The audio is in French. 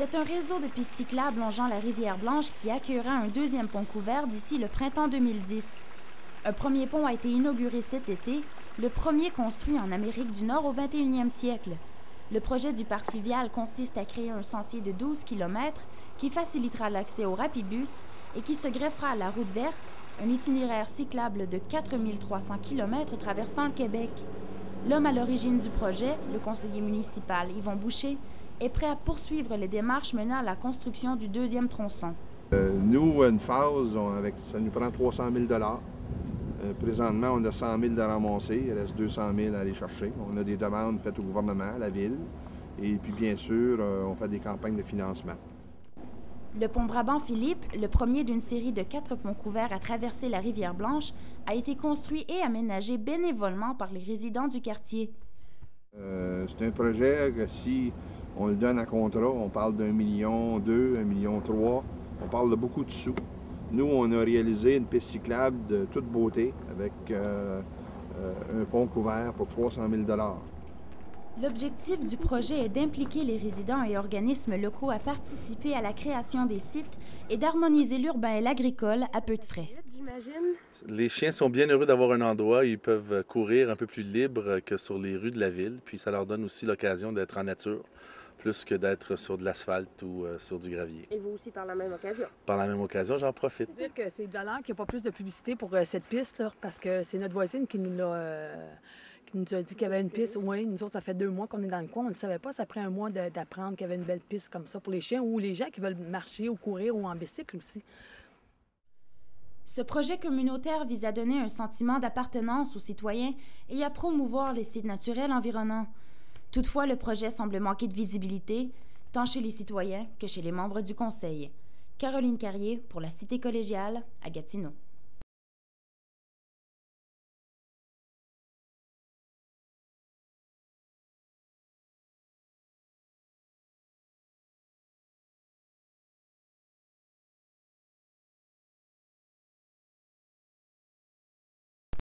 C'est un réseau de pistes cyclables longeant la rivière Blanche qui accueillera un deuxième pont couvert d'ici le printemps 2010. Un premier pont a été inauguré cet été, le premier construit en Amérique du Nord au 21e siècle. Le projet du parc fluvial consiste à créer un sentier de 12 km qui facilitera l'accès au rapibus et qui se greffera à la route verte, un itinéraire cyclable de 4300 km traversant le Québec. L'homme à l'origine du projet, le conseiller municipal Yvon Boucher, est prêt à poursuivre les démarches menant à la construction du deuxième tronçon. Nous, une phase, ça nous prend 300 000 présentement, on a 100 000 de ramassés, il reste 200 000 à aller chercher. On a des demandes faites au gouvernement, à la ville, et puis bien sûr, on fait des campagnes de financement. Le pont Brabant-Philippe, le premier d'une série de 4 ponts couverts à traverser la rivière Blanche, a été construit et aménagé bénévolement par les résidents du quartier. C'est un projet que si on le donne à contrat, on parle d'1,2 million, 1,3 million, on parle de beaucoup de sous. Nous, on a réalisé une piste cyclable de toute beauté avec un pont couvert pour 300 000 $. L'objectif du projet est d'impliquer les résidents et organismes locaux à participer à la création des sites et d'harmoniser l'urbain et l'agricole à peu de frais. Les chiens sont bien heureux d'avoir un endroit où ils peuvent courir un peu plus libre que sur les rues de la ville. Puis ça leur donne aussi l'occasion d'être en nature, plus que d'être sur de l'asphalte ou sur du gravier. Et vous aussi par la même occasion? Par la même occasion, j'en profite. Dire que c'est de valeur qu'il n'y a pas plus de publicité pour cette piste, là, parce que c'est notre voisine qui nous a dit qu'il y avait une piste. Oui, nous autres, ça fait 2 mois qu'on est dans le coin. On ne savait pas, ça prend 1 mois d'apprendre qu'il y avait une belle piste comme ça pour les chiens ou les gens qui veulent marcher ou courir ou en bicycle aussi. Ce projet communautaire vise à donner un sentiment d'appartenance aux citoyens et à promouvoir les sites naturels environnants. Toutefois, le projet semble manquer de visibilité, tant chez les citoyens que chez les membres du Conseil. Caroline Carrier pour la Cité collégiale à Gatineau.